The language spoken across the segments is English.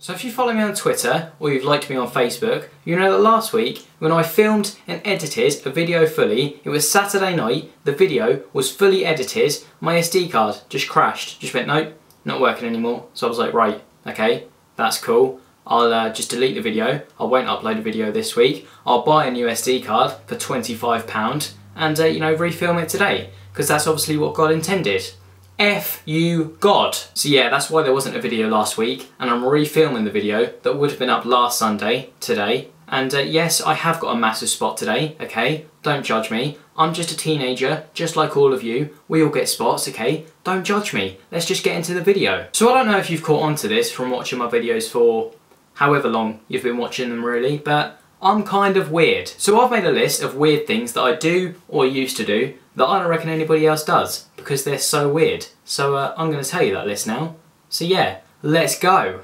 So if you follow me on Twitter or you've liked me on Facebook, you know that last week when I filmed and edited a video fully, it was Saturday night, the video was fully edited, my SD card just crashed, just went nope, not working anymore. So I was like, right, okay, that's cool. I'll just delete the video, I won't upload a video this week, I'll buy a new SD card for £25 and you know, refilm it today, because that's obviously what God intended. F you God. So yeah, that's why there wasn't a video last week, and I'm refilming the video that would have been up last Sunday, today. And yes, I have got a massive spot today, okay? Don't judge me. I'm just a teenager, just like all of you. We all get spots, okay? Don't judge me. Let's just get into the video. So I don't know if you've caught on to this from watching my videos for however long you've been watching them really, but I'm kind of weird. So I've made a list of weird things that I do or used to do that I don't reckon anybody else does because they're so weird. So I'm going to tell you that list now. So yeah, let's go.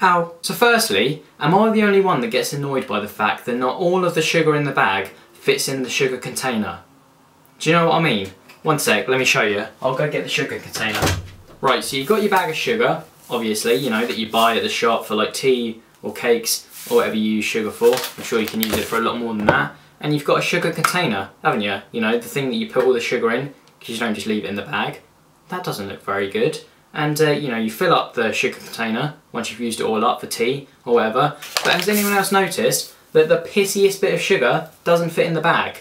Ow. So firstly, am I the only one that gets annoyed by the fact that not all of the sugar in the bag fits in the sugar container? Do you know what I mean? One sec, let me show you. I'll go get the sugar container. Right, so you've got your bag of sugar, obviously, you know, that you buy at the shop for like tea or cakes or whatever you use sugar for. I'm sure you can use it for a lot more than that. And you've got a sugar container, haven't you? You know, the thing that you put all the sugar in, because you don't just leave it in the bag. That doesn't look very good. And you know, you fill up the sugar container once you've used it all up for tea or whatever. But has anyone else noticed that the pissest bit of sugar doesn't fit in the bag?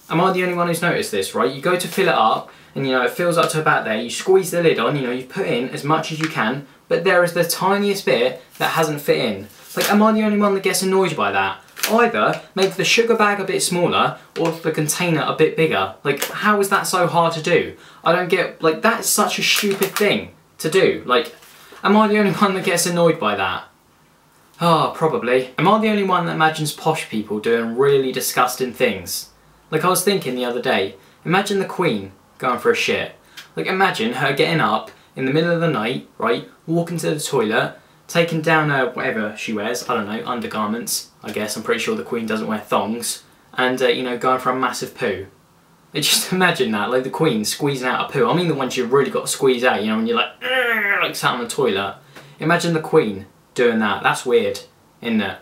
Am I the only one who's noticed this, right? You go to fill it up and you know, it fills up to about there, you squeeze the lid on, you know, you put in as much as you can, but there is the tiniest bit that hasn't fit in. Like, am I the only one that gets annoyed by that? Either make the sugar bag a bit smaller or the container a bit bigger. Like, how is that so hard to do? I don't get, like, that's such a stupid thing to do. Like, am I the only one that gets annoyed by that? Oh, probably. Am I the only one that imagines posh people doing really disgusting things? Like, I was thinking the other day, imagine the Queen going for a shit. Like, imagine her getting up in the middle of the night, right, walking to the toilet, taking down her whatever she wears, I don't know, undergarments, I guess, I'm pretty sure the Queen doesn't wear thongs, and you know, going for a massive poo. Just imagine that, like the Queen squeezing out a poo. I mean the ones you've really got to squeeze out, you know, when you're like sat on the toilet. Imagine the Queen doing that. That's weird, isn't it?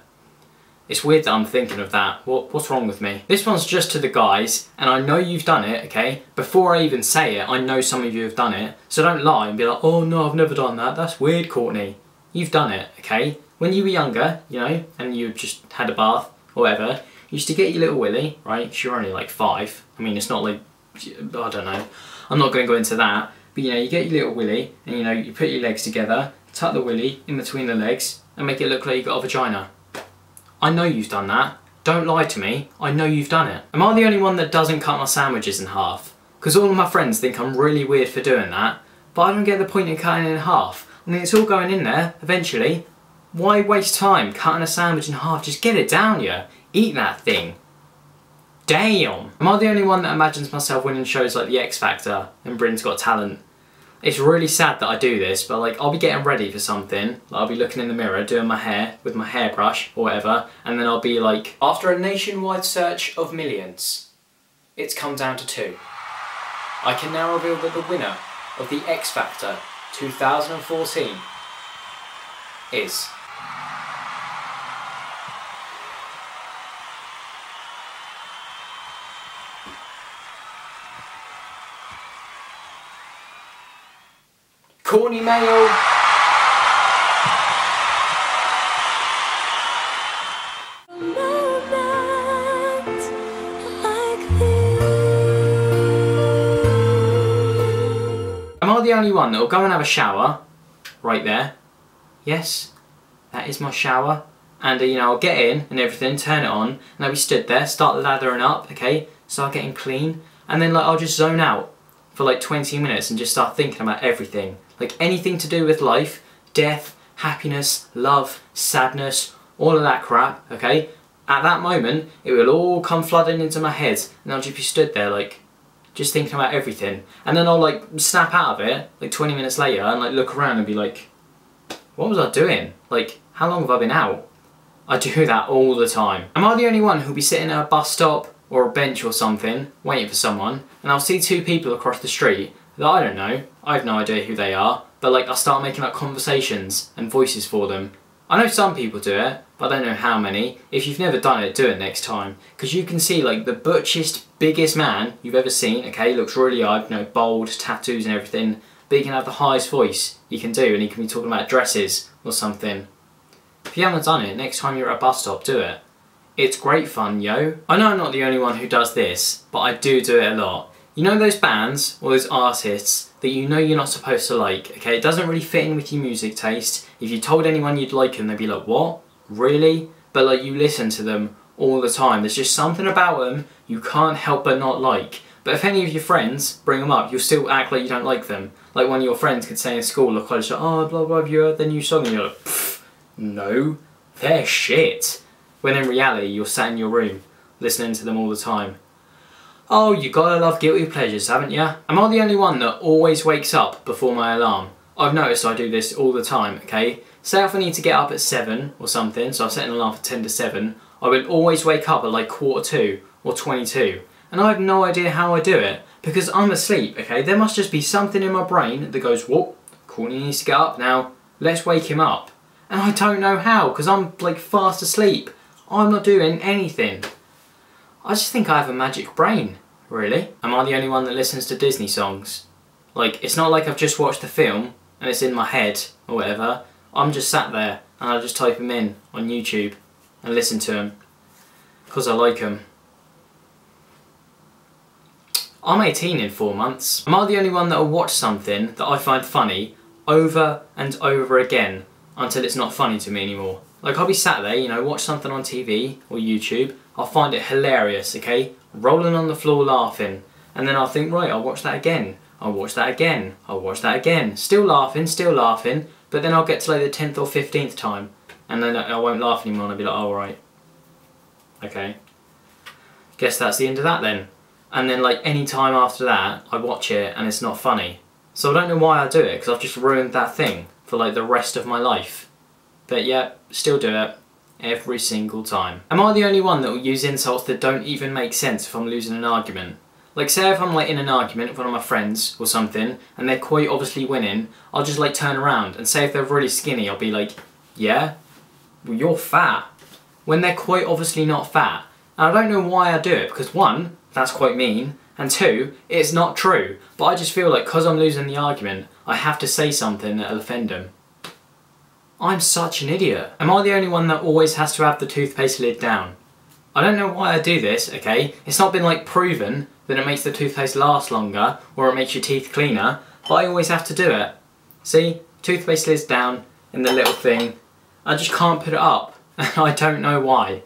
It's weird that I'm thinking of that. What's wrong with me? This one's just to the guys, and I know you've done it, okay? Before I even say it, I know some of you have done it, so don't lie and be like, oh no, I've never done that. That's weird, Courtney. You've done it, okay? When you were younger, you know, and you just had a bath or whatever, you used to get your little willy, right? Because you're only like 5. I mean, it's not like, I don't know. I'm not going to go into that. But, you know, you get your little willy and, you know, you put your legs together, tuck the willy in between the legs and make it look like you've got a vagina. I know you've done that. Don't lie to me. I know you've done it. Am I the only one that doesn't cut my sandwiches in half? Because all of my friends think I'm really weird for doing that. But I don't get the point in cutting it in half. I mean, it's all going in there, eventually. Why waste time cutting a sandwich in half? Just get it down, yeah. Eat that thing. Damn. Am I the only one that imagines myself winning shows like The X Factor and Britain's Got Talent? It's really sad that I do this, but like, I'll be getting ready for something. Like, I'll be looking in the mirror, doing my hair with my hairbrush or whatever, and then I'll be like, after a nationwide search of millions, it's come down to 2. I can now reveal that the winner of The X Factor 2014 is Courtney Mayo. Am I the only one that will go and have a shower? Right there. Yes, that is my shower. And you know, I'll get in and everything, turn it on, and I'll be stood there, start lathering up, okay, start getting clean, and then like I'll just zone out for like 20 minutes and just start thinking about everything. Like anything to do with life, death, happiness, love, sadness, all of that crap, okay? At that moment, it will all come flooding into my head, and I'll just be stood there like, just thinking about everything. And then I'll like snap out of it, like 20 minutes later, and like look around and be like, what was I doing? Like, how long have I been out? I do that all the time. Am I the only one who'll be sitting at a bus stop or a bench or something, waiting for someone, and I'll see 2 people across the street that I don't know, I have no idea who they are, but like I start making like conversations and voices for them. I know some people do it, but I don't know how many. If you've never done it, do it next time. Because you can see like the butchest, biggest man you've ever seen, okay, looks really odd, you know, bold, tattoos and everything, but he can have the highest voice you can do, and he can be talking about dresses or something. If you haven't done it, next time you're at a bus stop, do it. It's great fun, yo. I know I'm not the only one who does this, but I do it a lot. You know those bands or those artists that you know you're not supposed to like, okay? It doesn't really fit in with your music taste. If you told anyone you'd like them, they'd be like, what? Really? But like you listen to them all the time. There's just something about them you can't help but not like. But if any of your friends bring them up, you'll still act like you don't like them. Like one of your friends could say in school or college, like, oh, blah, blah, have you heard the new song? And you're like, pfft, no, they're shit. When in reality, you're sat in your room, listening to them all the time. Oh, you gotta love guilty pleasures, haven't ya? Am I the only one that always wakes up before my alarm? I've noticed I do this all the time, okay? Say if I need to get up at 7 or something, so I've set an alarm for 10 to 7, I will always wake up at like 1:45 or 22. And I have no idea how I do it, because I'm asleep, okay? There must just be something in my brain that goes, whoop, Courtney needs to get up now, let's wake him up. And I don't know how, because I'm like fast asleep. I'm not doing anything. I just think I have a magic brain, really. Am I the only one that listens to Disney songs? Like, it's not like I've just watched the film and it's in my head or whatever. I'm just sat there and I just type them in on YouTube and listen to them because I like them. I'm 18 in 4 months. Am I the only one that will watch something that I find funny over and over again until it's not funny to me anymore? Like I'll be sat there, you know, watch something on TV or YouTube, I'll find it hilarious, okay? Rolling on the floor laughing, and then I'll think, right, I'll watch that again, I'll watch that again, I'll watch that again. Still laughing, but then I'll get to like the 10th or 15th time, and then I won't laugh anymore and I'll be like, oh right, okay. Guess that's the end of that then. And then like any time after that, I watch it and it's not funny. So I don't know why I do it, because I've just ruined that thing for like the rest of my life. But yeah, still do it every single time. Am I the only one that will use insults that don't even make sense if I'm losing an argument? Like say if I'm like in an argument with one of my friends or something and they're quite obviously winning, I'll just like turn around and say if they're really skinny, I'll be like, yeah, well you're fat. When they're quite obviously not fat. And I don't know why I do it, because one, that's quite mean, and two, it's not true. But I just feel like because I'm losing the argument, I have to say something that'll offend them. I'm such an idiot. Am I the only one that always has to have the toothpaste lid down? I don't know why I do this, okay? It's not been like proven that it makes the toothpaste last longer or it makes your teeth cleaner, but I always have to do it. See, toothpaste lid's down in the little thing. I just can't put it up, and I don't know why.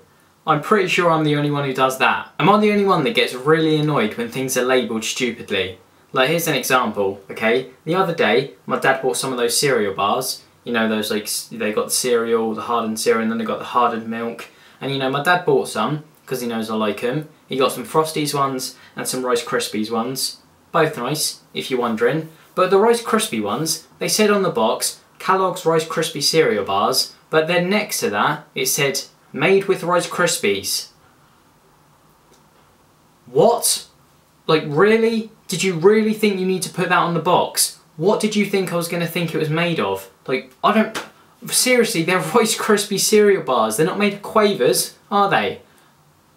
I'm pretty sure I'm the only one who does that. Am I the only one that gets really annoyed when things are labelled stupidly? Like here's an example, okay? The other day, my dad bought some of those cereal bars. You know, those like, they got the cereal, the hardened cereal, and then they got the hardened milk. And you know, my dad bought some, because he knows I like them. He got some Frosties ones, and some Rice Krispies ones. Both nice, if you're wondering. But the Rice Krispie ones, they said on the box, Kellogg's Rice Krispie cereal bars, but then next to that, it said, made with Rice Krispies. What? Like, really? Did you really think you need to put that on the box? What did you think I was going to think it was made of? Like, I don't... Seriously, they're Rice Krispie cereal bars. They're not made of Quavers, are they?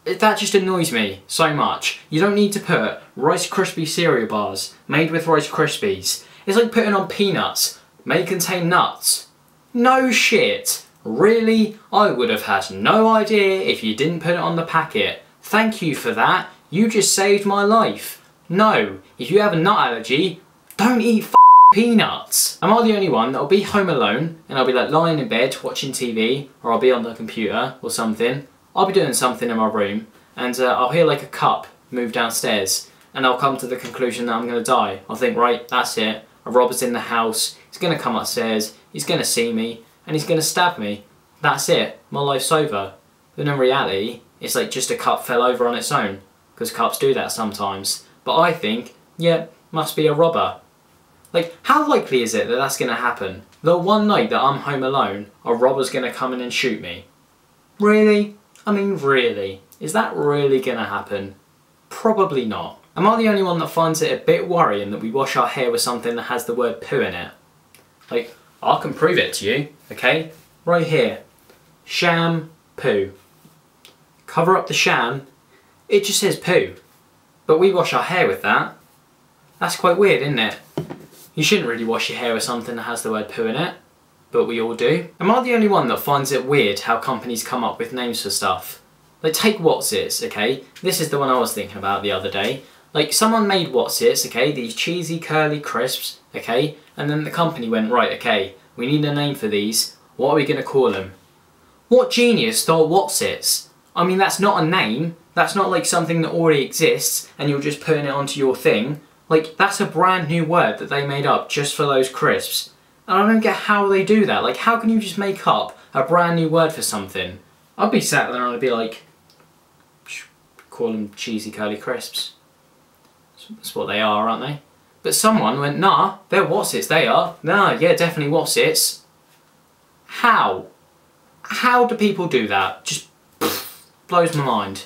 That just annoys me so much. You don't need to put Rice Krispie cereal bars made with Rice Krispies. It's like putting on peanuts. May contain nuts. No shit. Really? I would have had no idea if you didn't put it on the packet. Thank you for that. You just saved my life. No, if you have a nut allergy, don't eat peanuts. Am I the only one that'll be home alone and I'll be like lying in bed watching TV, or I'll be on the computer or something. I'll be doing something in my room and I'll hear like a cup move downstairs and I'll come to the conclusion that I'm going to die. I'll think, right, that's it. A robber's in the house. He's going to come upstairs. He's going to see me and he's going to stab me. That's it. My life's over. But in reality, it's like just a cup fell over on its own, because cups do that sometimes. But I think, yeah, must be a robber. Like, how likely is it that that's going to happen? The one night that I'm home alone, a robber's going to come in and shoot me? Really? I mean, really? Is that really going to happen? Probably not. Am I the only one that finds it a bit worrying that we wash our hair with something that has the word poo in it? Like, I can prove it to you, okay? Right here. Shampoo. Cover up the sham, it just says poo. But we wash our hair with that. That's quite weird, isn't it? You shouldn't really wash your hair with something that has the word poo in it, but we all do. Am I the only one that finds it weird how companies come up with names for stuff? Like, take Whatsits, okay? This is the one I was thinking about the other day. Like, someone made Whatsits, okay? These cheesy curly crisps, okay? And then the company went, right, okay, we need a name for these. What are we going to call them? What genius thought Whatsits? I mean, that's not a name. That's not like something that already exists and you're just putting it onto your thing. Like, that's a brand new word that they made up just for those crisps. And I don't get how they do that. Like, how can you just make up a brand new word for something? I'd be sat there and I'd be like, call them cheesy curly crisps. That's what they are, aren't they? But someone went, nah, they're Whatsits, they are. Nah, yeah, definitely Whatsits. How? How do people do that? Just blows my mind.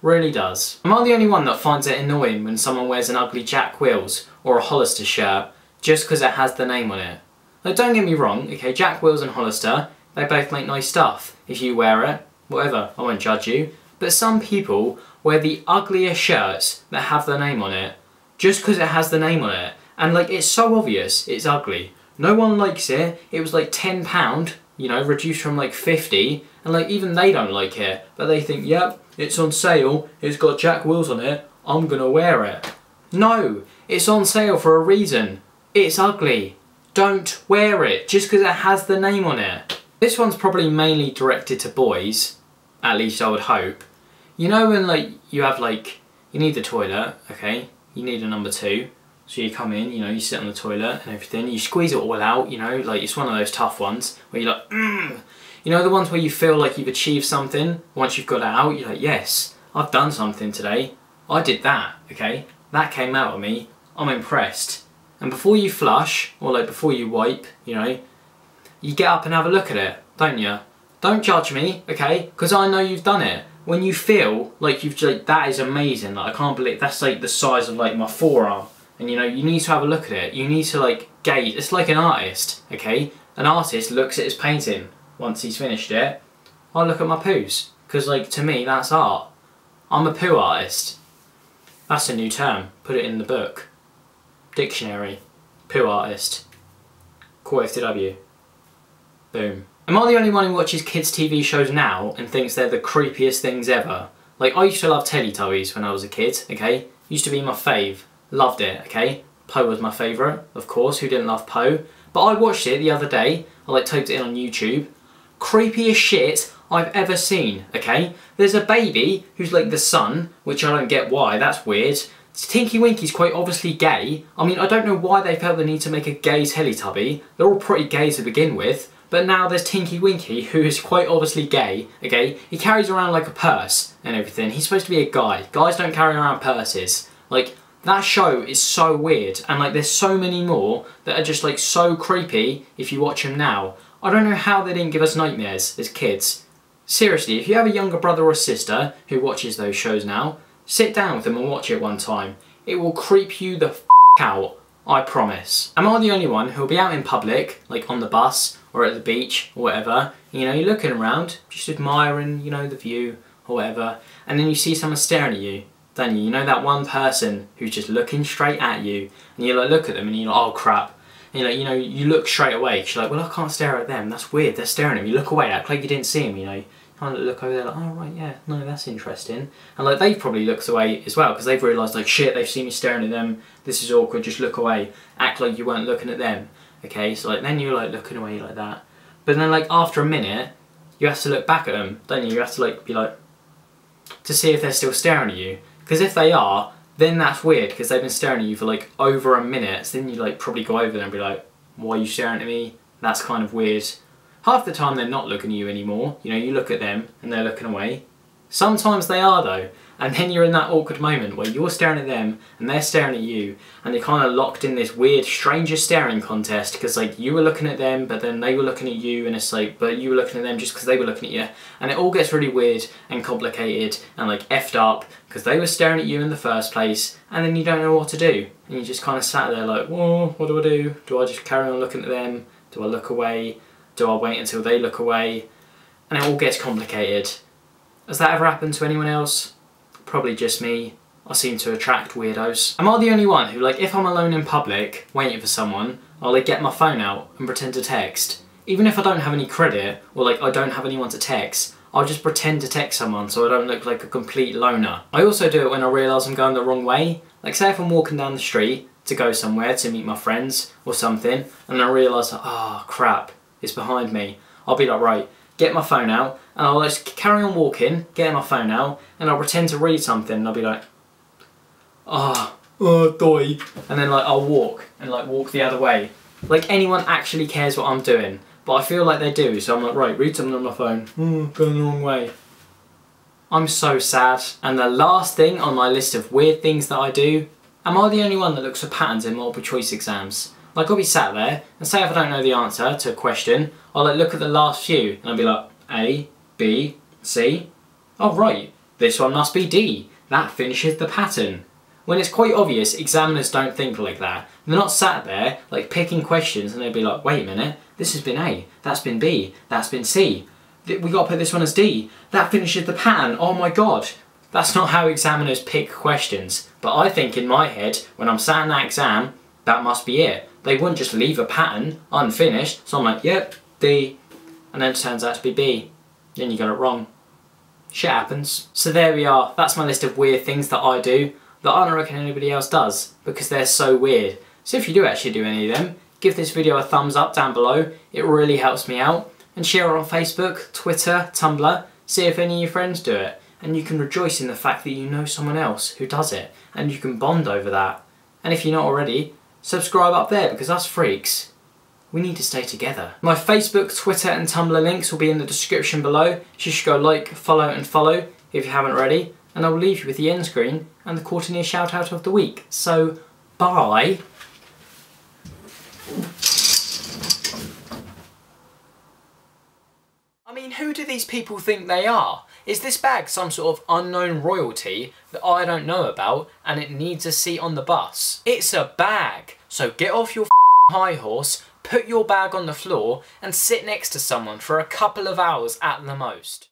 Really does. Am I the only one that finds it annoying when someone wears an ugly Jack Wills or a Hollister shirt just because it has the name on it? Like, don't get me wrong, okay, Jack Wills and Hollister, they both make nice stuff. If you wear it, whatever, I won't judge you. But some people wear the ugliest shirts that have the name on it just because it has the name on it. And like, it's so obvious it's ugly. No one likes it. It was like £10, you know, reduced from like 50, and like even they don't like it, but they think, yep, it's on sale, it's got Jack Wills on it, I'm gonna wear it. No, it's on sale for a reason. It's ugly. Don't wear it just because it has the name on it. This one's probably mainly directed to boys, at least I would hope. You know when like you have like, you need the toilet, okay, you need a number 2. So you come in, you know, you sit on the toilet and everything, you squeeze it all out, you know, like it's one of those tough ones where you're like, You know the ones where you feel like you've achieved something, once you've got it out, you're like, yes, I've done something today. I did that, okay? That came out of me, I'm impressed. And before you flush, or like before you wipe, you know, you get up and have a look at it, don't you? Don't judge me, okay? Because I know you've done it. When you feel like you've like, that is amazing, like I can't believe that's like the size of like my forearm. And you know, you need to have a look at it. You need to like gauge, it's like an artist, okay? An artist looks at his painting once he's finished it. I look at my poos, because like to me that's art. I'm a poo artist. That's a new term, put it in the book. Dictionary, poo artist. CourtFtw. Boom. Am I the only one who watches kids TV shows now and thinks they're the creepiest things ever? Like, I used to love Teletubbies when I was a kid, okay? Used to be my fave. Loved it, okay? Poe was my favourite, of course, who didn't love Poe? But I watched it the other day, I like typed it in on YouTube. Creepiest shit I've ever seen, okay? There's a baby who's like the son, which I don't get why, that's weird. Tinky Winky's quite obviously gay. I mean, I don't know why they felt the need to make a gay Teletubby. They're all pretty gay to begin with. But now there's Tinky Winky, who is quite obviously gay, okay? He carries around like a purse and everything. He's supposed to be a guy. Guys don't carry around purses. Like, that show is so weird, and like there's so many more that are just like so creepy if you watch them now. I don't know how they didn't give us nightmares as kids. Seriously, if you have a younger brother or sister who watches those shows now, sit down with them and watch it one time. It will creep you the f*** out, I promise. Am I the only one who'll be out in public, like on the bus or at the beach or whatever, you know, you're looking around, just admiring, you know, the view or whatever, and then you see someone staring at you, don't you? You know that one person who's just looking straight at you, and you like look at them and you're like, oh crap. And you know, you look straight away, you're like, well, I can't stare at them, that's weird, they're staring at me. You look away, act like you didn't see them, you know. You kind of look over there like, oh right, yeah, no, that's interesting. And like, they've probably looked away as well, because they've realised like, shit, they've seen me staring at them, this is awkward, just look away. Act like you weren't looking at them. Okay, so like, then you're like looking away like that. But then like, after a minute, you have to look back at them, don't you? You have to like, be like, to see if they're still staring at you. Because if they are, then that's weird, because they've been staring at you for like over a minute, so then you like probably go over there and be like, why are you staring at me? That's kind of weird. Half the time they're not looking at you anymore, you know, you look at them and they're looking away. Sometimes they are though, and then you're in that awkward moment where you're staring at them and they're staring at you, and they're kind of locked in this weird stranger staring contest, because like you were looking at them but then they were looking at you, and it's like, but you were looking at them just because they were looking at you, and it all gets really weird and complicated and like effed up because they were staring at you in the first place, and then you don't know what to do, and you just kind of sat there like, whoa, what do I do? Do I just carry on looking at them Do I look away? Do I wait until they look away? And it all gets complicated. Has that ever happened to anyone else? Probably just me. I seem to attract weirdos. Am I the only one who, like, if I'm alone in public waiting for someone, I'll like get my phone out and pretend to text? Even if I don't have any credit, or like I don't have anyone to text, I'll just pretend to text someone so I don't look like a complete loner. I also do it when I realise I'm going the wrong way. Like, say if I'm walking down the street to go somewhere to meet my friends or something, and I realise, oh crap, it's behind me. I'll be like, right, get my phone out, and I'll just carry on walking, get my phone out, and I'll pretend to read something, and I'll be like, doy. And then like I'll walk and like walk the other way. Like anyone actually cares what I'm doing, but I feel like they do, so I'm like, right, read something on my phone. Going the wrong way. I'm so sad. And the last thing on my list of weird things that I do, am I the only one that looks for patterns in multiple choice exams? Like I'll be sat there, and say if I don't know the answer to a question, I'll like look at the last few, and I'll be like, A, B, C. Oh right, this one must be D. That finishes the pattern. When it's quite obvious, examiners don't think like that. They're not sat there like picking questions and they'll be like, wait a minute, this has been A, that's been B, that's been C. We got to put this one as D. That finishes the pattern, oh my god. That's not how examiners pick questions. But I think in my head, when I'm sat in that exam, that must be it. They wouldn't just leave a pattern unfinished, so I'm like, yep, D. And then it turns out to be B. Then you got it wrong. Shit happens. So there we are, that's my list of weird things that I do that I don't reckon anybody else does, because they're so weird. So if you do actually do any of them, give this video a thumbs up down below, it really helps me out, and share it on Facebook, Twitter, Tumblr, see if any of your friends do it, and you can rejoice in the fact that you know someone else who does it, and you can bond over that. And if you're not already, subscribe up there, because us freaks, we need to stay together. My Facebook, Twitter and Tumblr links will be in the description below, so you should go like, follow and follow if you haven't already. And I'll leave you with the end screen and the Courtftw shout out of the week. So, bye. I mean, who do these people think they are? Is this bag some sort of unknown royalty that I don't know about and it needs a seat on the bus? It's a bag. So get off your high horse, put your bag on the floor and sit next to someone for a couple of hours at the most.